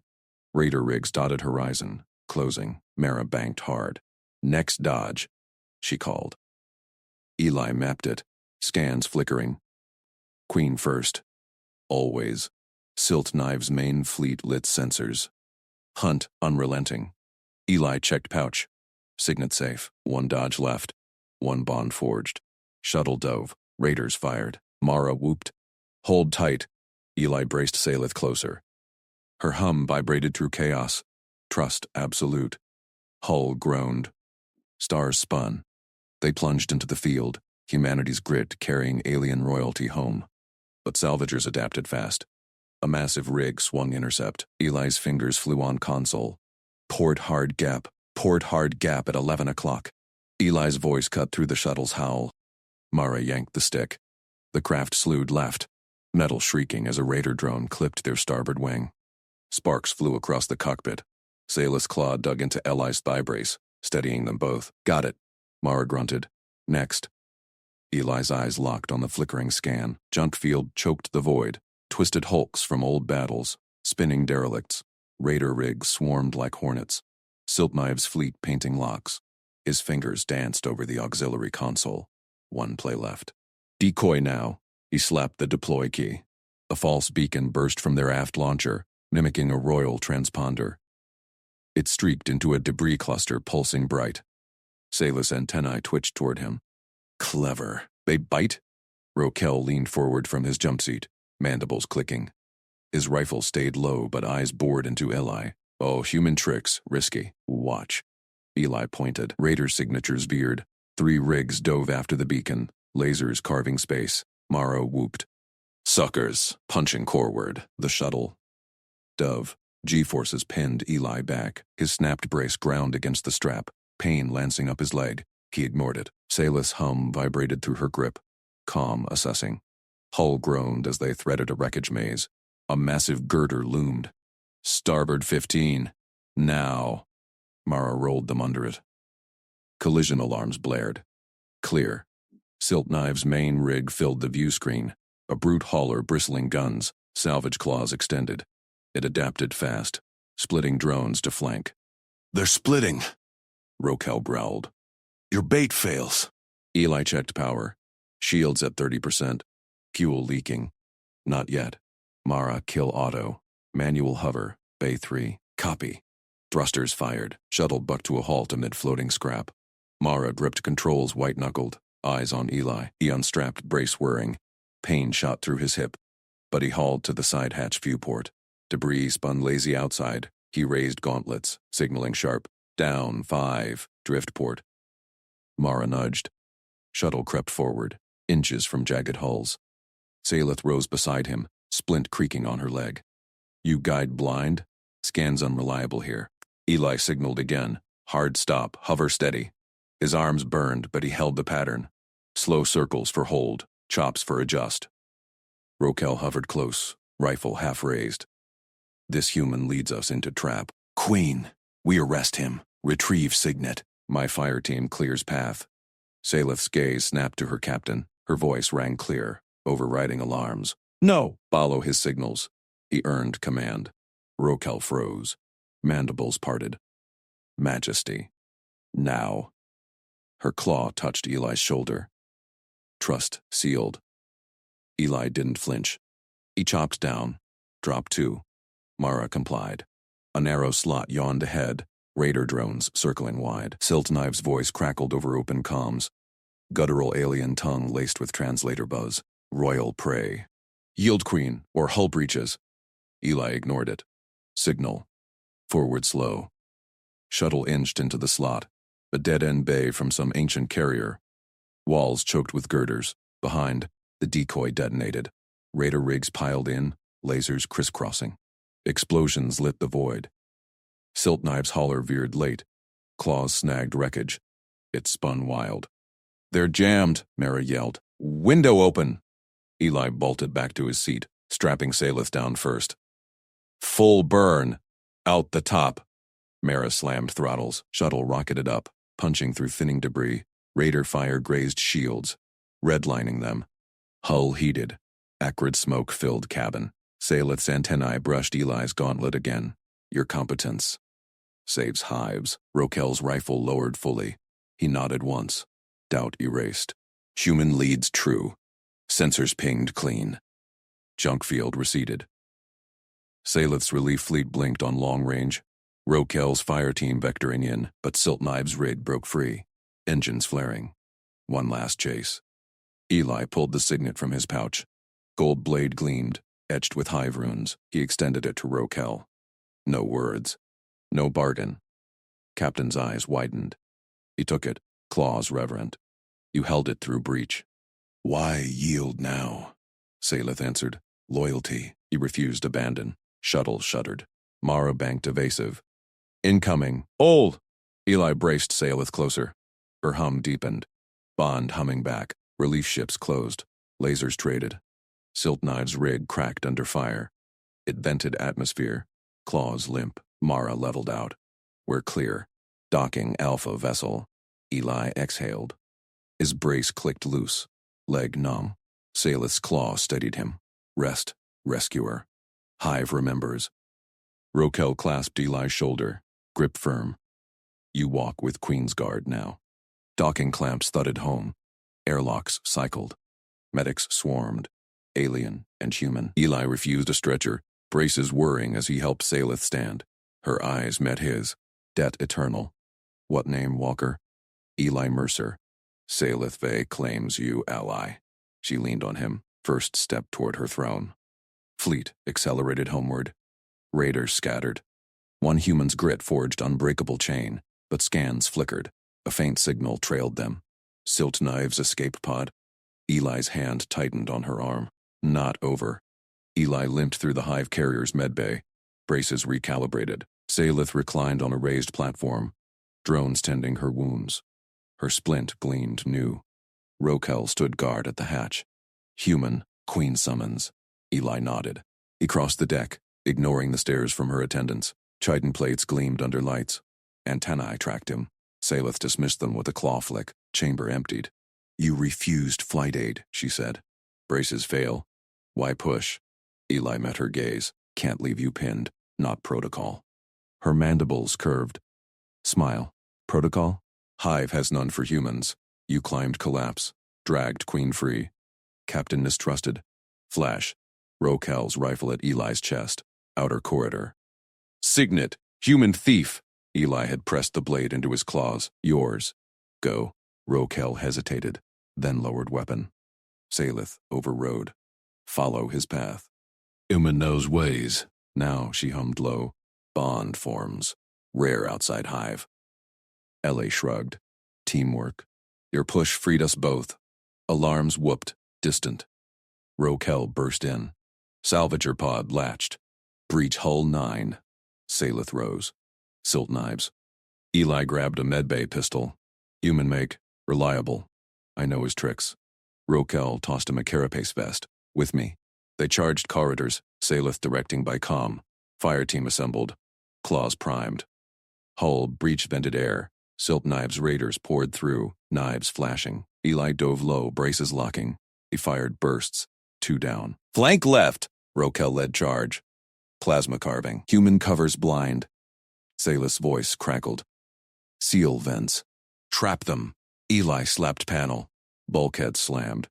Raider rigs dotted horizon, closing. Mara banked hard. Next dodge, she called. Eli mapped it, scans flickering. Queen first. Always. Silt Knives main fleet lit sensors. Hunt unrelenting. Eli checked pouch. Signet safe. One dodge left. One bond forged. Shuttle dove. Raiders fired. Mara whooped. Hold tight. Eli braced Saleth closer. Her hum vibrated through chaos. Trust absolute. Hull groaned. Stars spun. They plunged into the field, humanity's grit carrying alien royalty home. But salvagers adapted fast. A massive rig swung intercept. Eli's fingers flew on console. Port hard gap at 11 o'clock. Eli's voice cut through the shuttle's howl. Mara yanked the stick. The craft slewed left, metal shrieking as a raider drone clipped their starboard wing. Sparks flew across the cockpit. Saleth's claw dug into Eli's thigh brace, steadying them both. Got it, Mara grunted. Next. Eli's eyes locked on the flickering scan. Junk field choked the void. Twisted hulks from old battles, spinning derelicts. Raider rigs swarmed like hornets. Silt Knives fleet painting locks. His fingers danced over the auxiliary console. One play left. Decoy now. He slapped the deploy key. A false beacon burst from their aft launcher, mimicking a royal transponder. It streaked into a debris cluster pulsing bright. Saleth's antennae twitched toward him. Clever. They bite? Rokel leaned forward from his jump seat, mandibles clicking. His rifle stayed low, but eyes bored into Eli. Oh, human tricks, risky. Watch. Eli pointed. Raider signatures veered. 3 rigs dove after the beacon, lasers carving space. Mara whooped. Suckers, punching coreward. The shuttle. Dove. G-forces pinned Eli back. His snapped brace ground against the strap, pain lancing up his leg. He ignored it. Saleth's hum vibrated through her grip. Calm, assessing. Hull groaned as they threaded a wreckage maze. A massive girder loomed. Starboard 15. Now. Mara rolled them under it. Collision alarms blared. Clear. Silt Knives' main rig filled the view screen. A brute hauler bristling guns, salvage claws extended. It adapted fast, splitting drones to flank. They're splitting, Rokel growled. Your bait fails. Eli checked power. Shields at 30%. Fuel leaking. Not yet. Mara kill auto. Manual hover. Bay 3. Copy. Thrusters fired. Shuttle bucked to a halt amid floating scrap. Mara gripped controls white-knuckled, eyes on Eli. He unstrapped, brace whirring. Pain shot through his hip, but he hauled to the side hatch viewport. Debris spun lazy outside. He raised gauntlets, signaling sharp. Down 5. Driftport. Mara nudged. Shuttle crept forward, inches from jagged hulls. Saleth rose beside him, splint creaking on her leg. You guide blind? Scan's unreliable here. Eli signaled again. Hard stop, hover steady. His arms burned, but he held the pattern. Slow circles for hold, chops for adjust. Rokel hovered close, rifle half raised. This human leads us into trap. Queen, we arrest him. Retrieve signet. My fire team clears path. Saleth's gaze snapped to her captain. Her voice rang clear, overriding alarms. No! Follow his signals. He earned command. Rokel froze. Mandibles parted. Majesty. Now. Her claw touched Eli's shoulder. Trust sealed. Eli didn't flinch. He chopped down. Dropped 2. Mara complied. A narrow slot yawned ahead, raider drones circling wide. Silt Knives' voice crackled over open comms. Guttural alien tongue laced with translator buzz. Royal prey. Yield queen, or hull breaches. Eli ignored it. Signal. Forward slow. Shuttle inched into the slot. A dead-end bay from some ancient carrier. Walls choked with girders. Behind, the decoy detonated. Raider rigs piled in, lasers crisscrossing. Explosions lit the void. Silt Knives' hauler veered late. Claws snagged wreckage. It spun wild. "They're jammed," Mara yelled. "Window open!" Eli bolted back to his seat, strapping Salith down first. "Full burn! Out the top!" Mara slammed throttles. Shuttle rocketed up, punching through thinning debris. Raider fire grazed shields, redlining them. Hull heated. Acrid smoke filled cabin. Salith's antennae brushed Eli's gauntlet again. "Your competence saves hives." Rokel's rifle lowered fully. He nodded once. Doubt erased. Human leads true. Sensors pinged clean. Junk field receded. Salith's relief fleet blinked on long range. Rokel's fire team vectoring in, but Silt Knives' rig broke free. Engines flaring. One last chase. Eli pulled the signet from his pouch. Gold blade gleamed, etched with hive runes. He extended it to Rokel. No words. No bargain. Captain's eyes widened. He took it, claws reverent. "You held it through breach." "Why yield now?" Salith answered. "Loyalty." He refused abandon. Shuttle shuddered. Mara banked evasive. "Incoming. Hold!" Eli braced Salith closer. Her hum deepened. Bond humming back. Relief ships closed. Lasers traded. Silt Knives' rig cracked under fire. It vented atmosphere. Claws limp. Mara leveled out. "We're clear." Docking Alpha vessel. Eli exhaled. His brace clicked loose. Leg numb. Salith's claw steadied him. "Rest, rescuer." Hive remembers. Rokel clasped Eli's shoulder. Grip firm. "You walk with Queen's Guard now." Docking clamps thudded home. Airlocks cycled. Medics swarmed. Alien and human. Eli refused a stretcher, braces whirring as he helped Salith stand. Her eyes met his. Debt eternal. "What name, Walker?" "Eli Mercer." "Salith Vey claims you ally." She leaned on him, first step toward her throne. Fleet accelerated homeward. Raiders scattered. One human's grit forged unbreakable chain, but scans flickered. A faint signal trailed them. Silt Knives' escape pod. Eli's hand tightened on her arm. Not over. Eli limped through the hive carrier's medbay. Braces recalibrated. Salith reclined on a raised platform. Drones tending her wounds. Her splint gleamed new. Rokel stood guard at the hatch. "Human, Queen summons." Eli nodded. He crossed the deck, ignoring the stares from her attendants. Chitin plates gleamed under lights. Antennae tracked him. Salith dismissed them with a claw flick. Chamber emptied. "You refused flight aid," she said. "Braces fail. Why push?" Eli met her gaze. "Can't leave you pinned. Not protocol." Her mandibles curved. "Smile. Protocol? Hive has none for humans. You climbed collapse. Dragged Queen free. Captain mistrusted. Flash. Rokel's rifle at Eli's chest. Outer corridor. "Signet! Human thief!" Eli had pressed the blade into his claws. "Yours." "Go." Rokel hesitated, then lowered weapon. Salith overrode. "Follow his path." "Human knows ways." Now, she hummed low. "Bond forms. Rare outside hive." Ellie shrugged. "Teamwork. Your push freed us both." Alarms whooped, distant. Rokel burst in. Salvager pod latched. "Breach hull 9. Salith rose. Silt Knives. Eli grabbed a medbay pistol. "Human make. Reliable. I know his tricks." Rokel tossed him a carapace vest. "With me." They charged corridors, Salith directing by comm. Fire team assembled. Claws primed. Hull breach vented air. Silt Knives raiders poured through, knives flashing. Eli dove low, braces locking. He fired bursts. 2 down. "Flank left!" Rokel led charge. Plasma carving. Human covers blind. Salith's voice crackled. "Seal vents. Trap them." Eli slapped panel. Bulkhead slammed.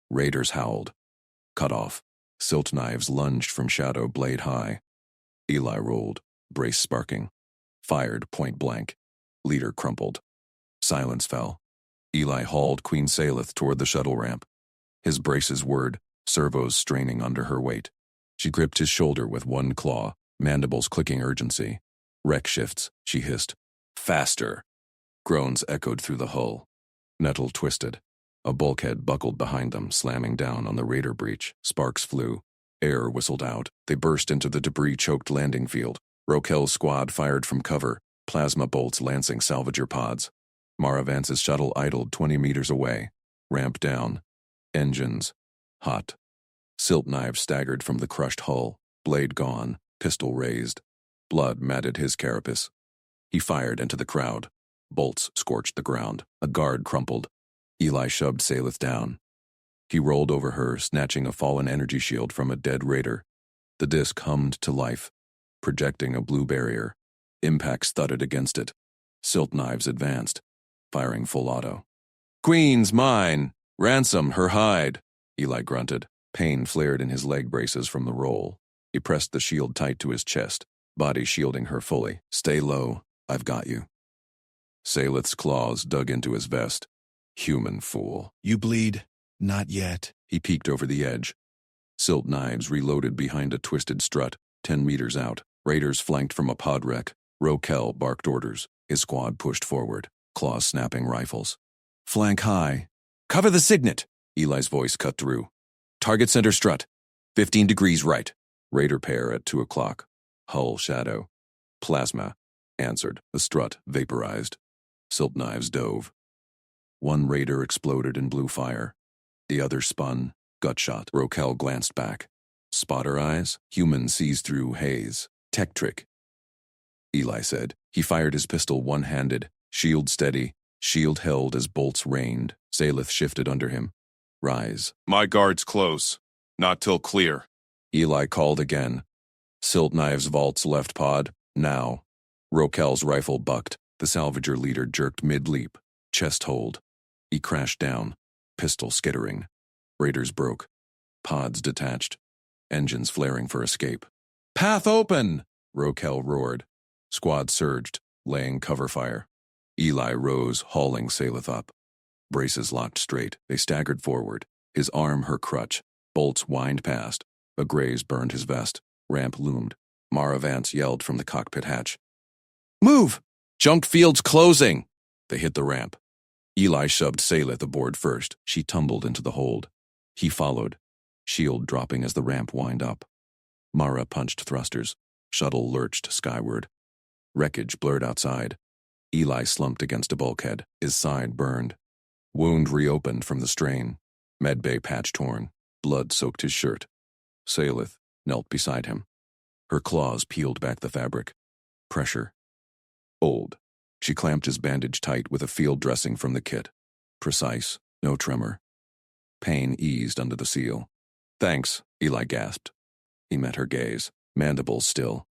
Raiders howled. Cut off. Silt Knives lunged from shadow, blade high. Eli rolled, brace sparking. Fired point blank. Leader crumpled. Silence fell. Eli hauled Queen Salith toward the shuttle ramp. His braces whirred, servos straining under her weight. She gripped his shoulder with one claw, mandibles clicking urgency. "Wreck shifts," she hissed. "Faster!" Groans echoed through the hull. Nettle twisted. A bulkhead buckled behind them, slamming down on the raider breach. Sparks flew. Air whistled out. They burst into the debris-choked landing field. Rokel's squad fired from cover, plasma bolts lancing salvager pods. Mara Vance's shuttle idled 20 meters away. Ramp down. Engines. Hot. Silt knives staggered from the crushed hull. Blade gone. Pistol raised. Blood matted his carapace. He fired into the crowd. Bolts scorched the ground. A guard crumpled. Eli shoved Salith down. He rolled over her, snatching a fallen energy shield from a dead raider. The disc hummed to life, projecting a blue barrier. Impacts thudded against it. Silt knives advanced, firing full auto. "Queen's mine! Ransom her hide!" Eli grunted. Pain flared in his leg braces from the roll. He pressed the shield tight to his chest, body shielding her fully. "Stay low. I've got you." Salith's claws dug into his vest. Human fool. You bleed? Not yet. He peeked over the edge. Silt knives reloaded behind a twisted strut, 10 meters out. Raiders flanked from a pod wreck. Rokel barked orders. His squad pushed forward, claws snapping rifles. "Flank high. Cover the signet!" Eli's voice cut through. "Target center strut. 15 degrees right." Raider pair at 2 o'clock. Hull shadow. Plasma. Answered. The strut vaporized. Silt knives dove. One raider exploded in blue fire. The other spun, gutshot. Rokel glanced back. Spotter eyes? Human sees through haze. Tech trick. Eli said. He fired his pistol one-handed, shield steady, shield held as bolts rained. Salith shifted under him. Rise. My guard's close. Not till clear. Eli called again. Silt knives vaults left pod. Now. Rokel's rifle bucked. The salvager leader jerked mid-leap. Chest hold. He crashed down. Pistol skittering. Raiders broke. Pods detached. Engines flaring for escape. "Path open!" Rokel roared. Squad surged, laying cover fire. Eli rose, hauling Salith up. Braces locked straight. They staggered forward. His arm her crutch. Bolts whined past. A graze burned his vest. Ramp loomed. Mara Vance yelled from the cockpit hatch. "Move! Junk field's closing!" They hit the ramp. Eli shoved Salith aboard first. She tumbled into the hold. He followed, shield dropping as the ramp wound up. Mara punched thrusters. Shuttle lurched skyward. Wreckage blurred outside. Eli slumped against a bulkhead. His side burned. Wound reopened from the strain. Medbay patch torn. Blood soaked his shirt. Salith knelt beside him. Her claws peeled back the fabric. Pressure. Old. She clamped his bandage tight with a field dressing from the kit. Precise, no tremor. Pain eased under the seal. "Thanks," Eli gasped. He met her gaze, mandibles still.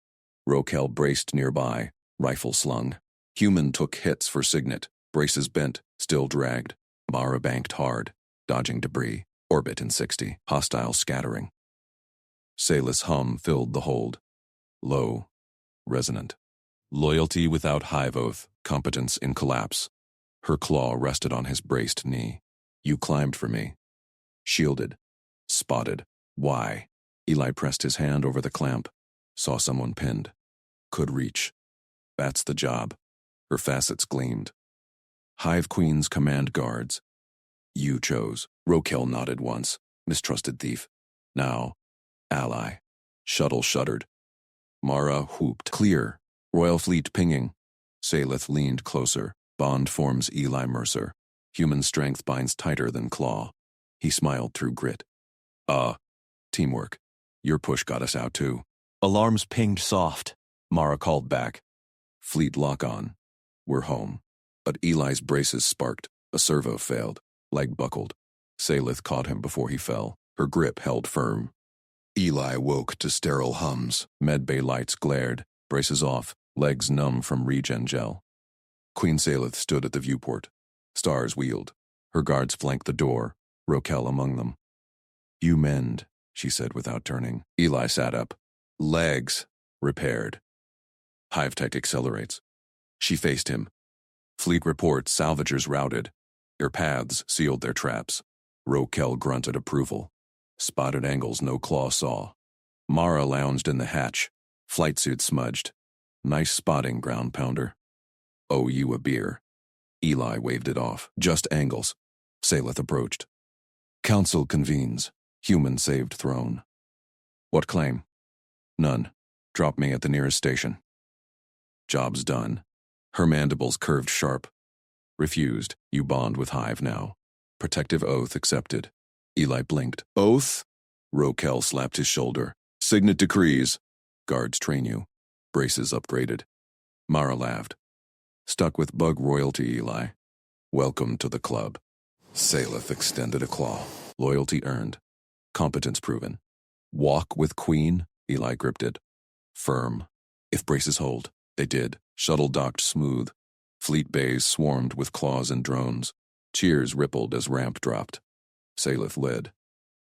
Rokel braced nearby, rifle slung. Human took hits for signet, braces bent, still dragged. Mara banked hard, dodging debris, orbit in 60, hostile scattering. Salith's hum filled the hold. Low, resonant. Loyalty without hive oath, competence in collapse. Her claw rested on his braced knee. "You climbed for me." Shielded. Spotted. Why? Eli pressed his hand over the clamp. Saw someone pinned. Could reach. That's the job. Her facets gleamed. Hive Queen's command guards. You chose. Rokel nodded once. Mistrusted thief. Now, ally. Shuttle shuddered. Mara whooped. Clear. Royal fleet pinging. Salith leaned closer. Bond forms Eli Mercer. Human strength binds tighter than claw. He smiled through grit. Teamwork. Your push got us out too. Alarms pinged soft. Mara called back. Fleet lock on. We're home. But Eli's braces sparked. A servo failed. Leg buckled. Salith caught him before he fell. Her grip held firm. Eli woke to sterile hums. Medbay lights glared. Braces off. Legs numb from regen gel. Queen Salith stood at the viewport. Stars wheeled. Her guards flanked the door, Rokel among them. You mend, she said without turning. Eli sat up. Legs. Repaired. Hive tech accelerates. She faced him. Fleet reports salvagers routed. Your paths sealed their traps. Rokel grunted approval. Spotted angles no claw saw. Mara lounged in the hatch. Flight suit smudged. Nice spotting, ground pounder. Owe you a beer. Eli waved it off. Just angles. Salith approached. Council convenes. Human saved throne. What claim? None. Drop me at the nearest station. Job's done. Her mandibles curved sharp. Refused. You bond with Hive now. Protective oath accepted. Eli blinked. Oath? Rokel slapped his shoulder. Signet decrees. Guards train you. Braces upgraded. Mara laughed. Stuck with bug royalty, Eli. Welcome to the club. Salith extended a claw. Loyalty earned. Competence proven. Walk with Queen, Eli gripped it. Firm. If braces hold. They did. Shuttle docked smooth. Fleet bays swarmed with claws and drones. Cheers rippled as ramp dropped. Salith led.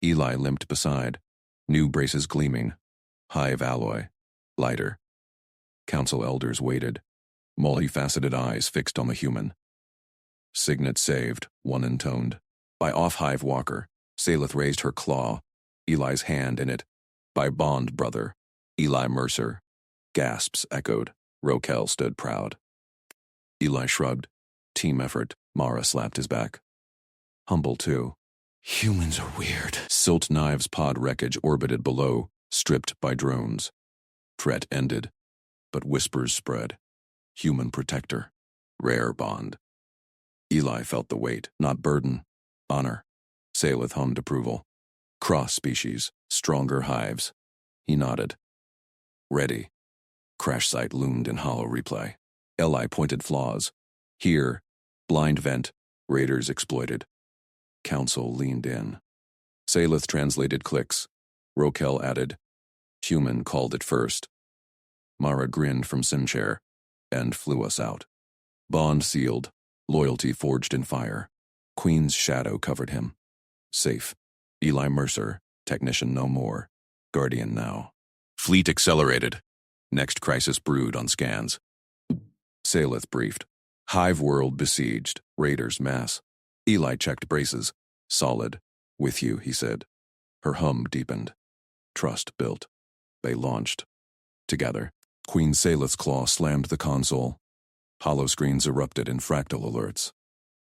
Eli limped beside. New braces gleaming. Hive alloy. Lighter. Council elders waited. Multifaceted eyes fixed on the human. Signet saved, one intoned. By off-Hive Walker, Salith raised her claw, Eli's hand in it. By Bond Brother, Eli Mercer. Gasps echoed. Rokel stood proud. Eli shrugged. Team effort. Mara slapped his back. Humble too. Humans are weird. Silt Knives pod wreckage orbited below, stripped by drones. Threat ended, but whispers spread. Human protector. Rare bond. Eli felt the weight, not burden. Honor. Salith hummed approval. Cross species, stronger hives. He nodded. Ready. Crash site loomed in hollow replay. Eli pointed flaws. Here, blind vent, raiders exploited. Council leaned in. Salith translated clicks. Rokel added. Human called it first. Mara grinned from Simchair and flew us out. Bond sealed. Loyalty forged in fire. Queen's shadow covered him. Safe. Eli Mercer, technician no more. Guardian now. Fleet accelerated. Next crisis brewed on scans. Salith briefed. Hive world besieged. Raiders mass. Eli checked braces. Solid. With you, he said. Her hum deepened. Trust built. They launched. Together. Queen Salith's claw slammed the console. Hollow screens erupted in fractal alerts.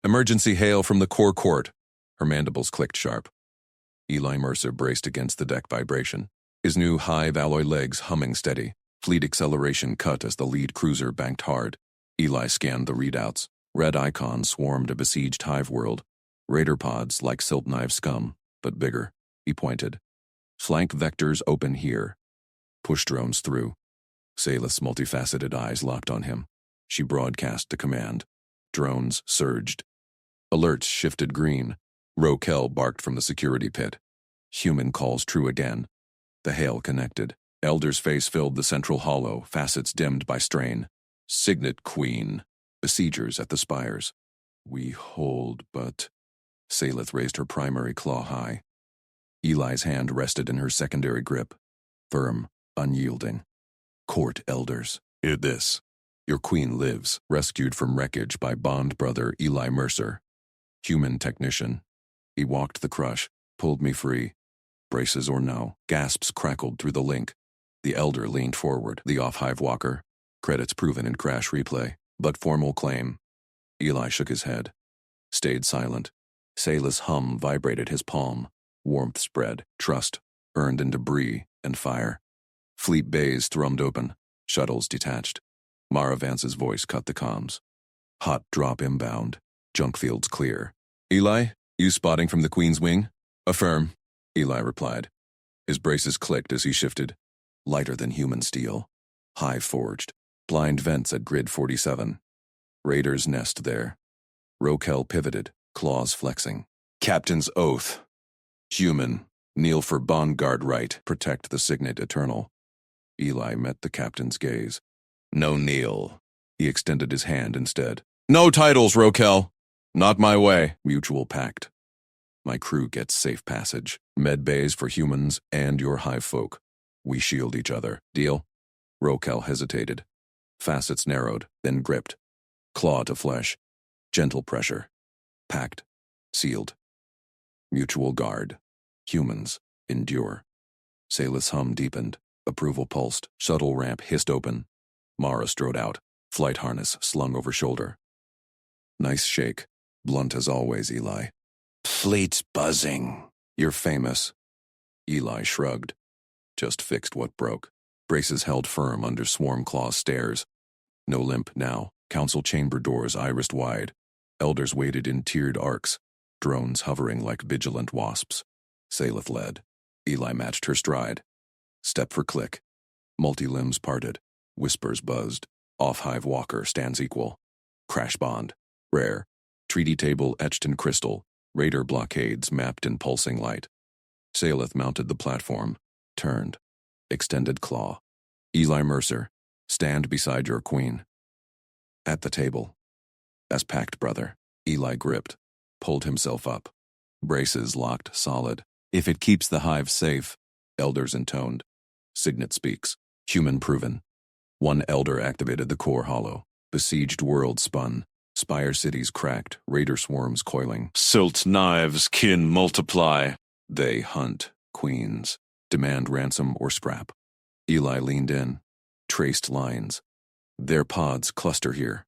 Emergency hail from the core court. Her mandibles clicked sharp. Eli Mercer braced against the deck vibration. His new Hive alloy legs humming steady. Fleet acceleration cut as the lead cruiser banked hard. Eli scanned the readouts. Red icons swarmed a besieged Hive world. Raider pods like silt knife scum, but bigger. He pointed. Flank vectors open here. Push drones through. Salith's multifaceted eyes locked on him. She broadcast the command. Drones surged. Alerts shifted green. Rokel barked from the security pit. Human calls true again. The hail connected. Elder's face filled the central hollow, facets dimmed by strain. Signet Queen. Besiegers at the spires. We hold, but... Salith raised her primary claw high. Eli's hand rested in her secondary grip. Firm, unyielding. Court elders. Hear this. Your queen lives, rescued from wreckage by Bond brother Eli Mercer. Human technician. He walked the crush, pulled me free. Braces or no, gasps crackled through the link. The elder leaned forward, the off-Hive Walker. Credits proven in crash replay, but formal claim. Eli shook his head. Stayed silent. Salith's hum vibrated his palm. Warmth spread, trust, earned in debris and fire. Fleet bays thrummed open, shuttles detached. Mara Vance's voice cut the comms. Hot drop inbound. Junk fields clear. Eli, you spotting from the Queen's wing? Affirm, Eli replied. His braces clicked as he shifted. Lighter than human steel. Hive forged. Blind vents at grid 47. Raiders nest there. Rokel pivoted, claws flexing. Captain's oath. Human. Kneel for Bond Guard right. Protect the Signet Eternal. Eli met the captain's gaze. No kneel. He extended his hand instead. No titles, Rokel. Not my way. Mutual pact. My crew gets safe passage. Med bays for humans and your hive folk. We shield each other. Deal? Rokel hesitated. Facets narrowed, then gripped. Claw to flesh. Gentle pressure. Pact. Sealed. Mutual guard. Humans. Endure. Salith's hum deepened. Approval pulsed. Shuttle ramp hissed open. Mara strode out. Flight harness slung over shoulder. Nice shake. Blunt as always, Eli. Fleet's buzzing. You're famous. Eli shrugged. Just fixed what broke. Braces held firm under Swarm Claw's stares. No limp now. Council chamber doors irised wide. Elders waited in tiered arcs. Drones hovering like vigilant wasps. Salith led. Eli matched her stride. Step for click. Multi-limbs parted. Whispers buzzed. Off-hive walker stands equal. Crash bond. Rare. Treaty table etched in crystal. Raider blockades mapped in pulsing light. Salith mounted the platform. Turned. Extended claw. Eli Mercer. Stand beside your queen. At the table. As pact brother. Eli gripped. Pulled himself up. Braces locked solid. If it keeps the hive safe. Elders intoned. Signet speaks. Human proven. One elder activated the core hollow. Besieged world spun. Spire cities cracked. Raider swarms coiling. Silt knives kin multiply. They hunt. Queens. Demand ransom or scrap. Eli leaned in. Traced lines. Their pods cluster here.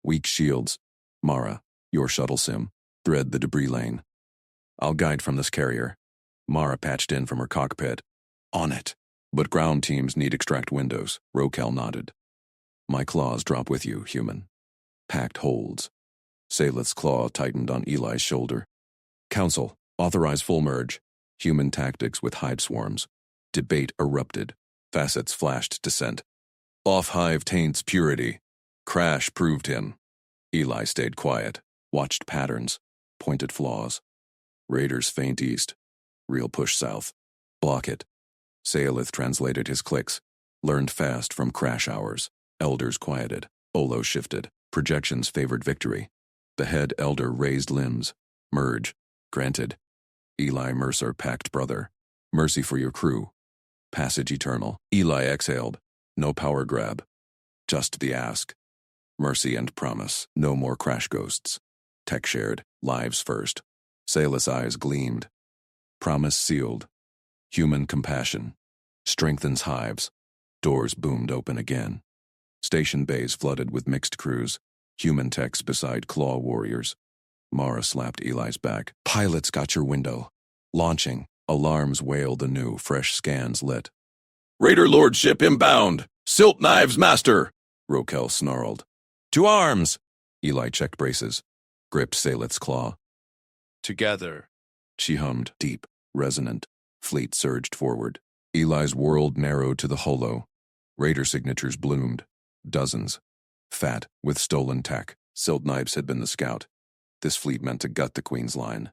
Weak shields. Mara, your shuttle sim. Thread the debris lane. I'll guide from this carrier. Mara patched in from her cockpit. On it. But ground teams need extract windows. Rokel nodded. My claws drop with you, human. Pact holds. Salith's claw tightened on Eli's shoulder. Council, authorize full merge. Human tactics with hive swarms. Debate erupted. Facets flashed dissent. Off-hive taints purity. Crash proved him. Eli stayed quiet. Watched patterns. Pointed flaws. Raiders faint east. Real push south. Block it. Salith translated his clicks. Learned fast from crash hours. Elders quieted. Olo shifted. Projections favored victory. The head elder raised limbs. Merge. Granted. Eli Mercer pact brother. Mercy for your crew. Passage eternal. Eli exhaled. No power grab. Just the ask. Mercy and promise. No more crash ghosts. Tech shared. Lives first. Salith's eyes gleamed. Promise sealed. Human compassion. Strengthens hives. Doors boomed open again. Station bays flooded with mixed crews. Human techs beside claw warriors. Mara slapped Eli's back. Pilots got your window. Launching. Alarms wailed anew. Fresh scans lit. Raider lordship inbound! Silt knives master! Rokel snarled. To arms! Eli checked braces. Gripped Salith's claw. Together. She hummed, deep, resonant. Fleet surged forward. Eli's world narrowed to the holo. Raider signatures bloomed. Dozens. Fat, with stolen tech. Silt knives had been the scout. This fleet meant to gut the Queen's line.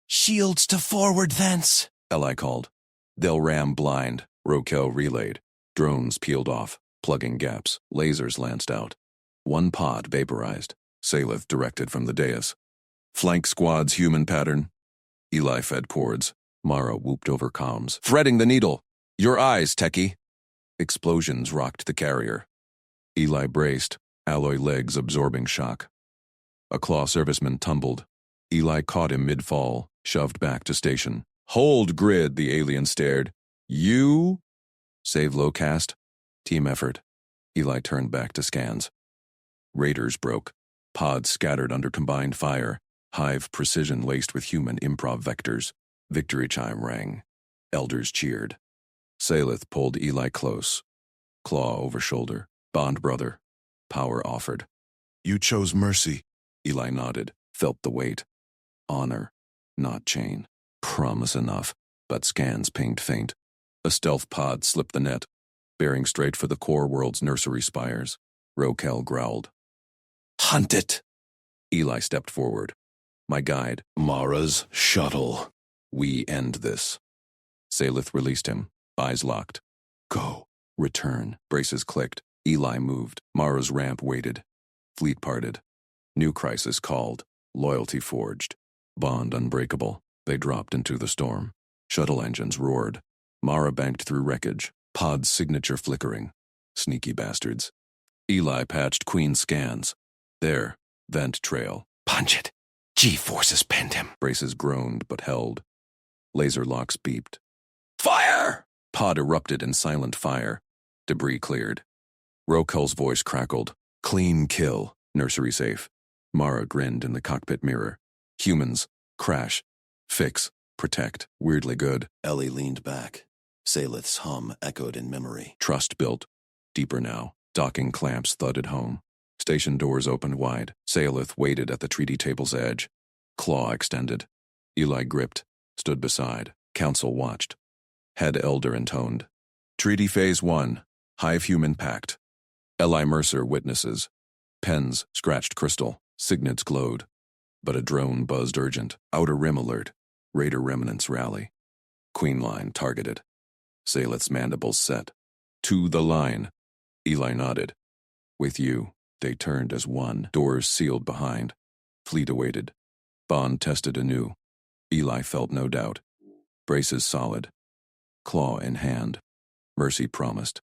Shields to forward thence, Eli called. They'll ram blind. Rokel relayed. Drones peeled off, plugging gaps. Lasers lanced out. One pod vaporized. Salith directed from the dais. Flank squads human pattern. Eli fed cords. Mara whooped over comms. Threading the needle. Your eyes, techie. Explosions rocked the carrier. Eli braced, alloy legs absorbing shock. A claw serviceman tumbled. Eli caught him mid-fall, shoved back to station. Hold grid, the alien stared. You? Save low cast. Team effort. Eli turned back to scans. Raiders broke. Pods scattered under combined fire. Hive precision laced with human improv vectors. Victory chime rang. Elders cheered. Salith pulled Eli close. Claw over shoulder. Bond brother. Power offered. You chose mercy. Eli nodded, felt the weight. Honor, not chain. Promise enough, but scans pinged faint. A stealth pod slipped the net, bearing straight for the core world's nursery spires. Rokel growled. Hunt it! Eli stepped forward. My guide. Mara's shuttle. We end this. Salith released him, eyes locked. Go. Return. Braces clicked. Eli moved. Mara's ramp waited. Fleet parted. New crisis called. Loyalty forged. Bond unbreakable. They dropped into the storm. Shuttle engines roared. Mara banked through wreckage. Pod's signature flickering. Sneaky bastards. Eli patched Queen scans. There. Vent trail. Punch it! G-forces pinned him. Braces groaned but held. Laser locks beeped. Fire! Pod erupted in silent fire. Debris cleared. Rokel's voice crackled. Clean kill. Nursery safe. Mara grinned in the cockpit mirror. Humans. Crash. Fix. Protect. Weirdly good. Ellie leaned back. Salith's hum echoed in memory. Trust built. Deeper now. Docking clamps thudded home. Station doors opened wide. Salith waited at the treaty table's edge. Claw extended. Eli gripped. Stood beside. Council watched. Head elder intoned. Treaty Phase 1. Hive Human Pact. Eli Mercer witnesses. Pens scratched crystal. Signets glowed. But a drone buzzed urgent. Outer rim alert. Raider remnants rally. Queen line targeted. Salith's mandibles set. To the line. Eli nodded. With you. They turned as one. Doors sealed behind. Fleet awaited. Bond tested anew. Eli felt no doubt. Braces solid. Claw in hand. Mercy promised.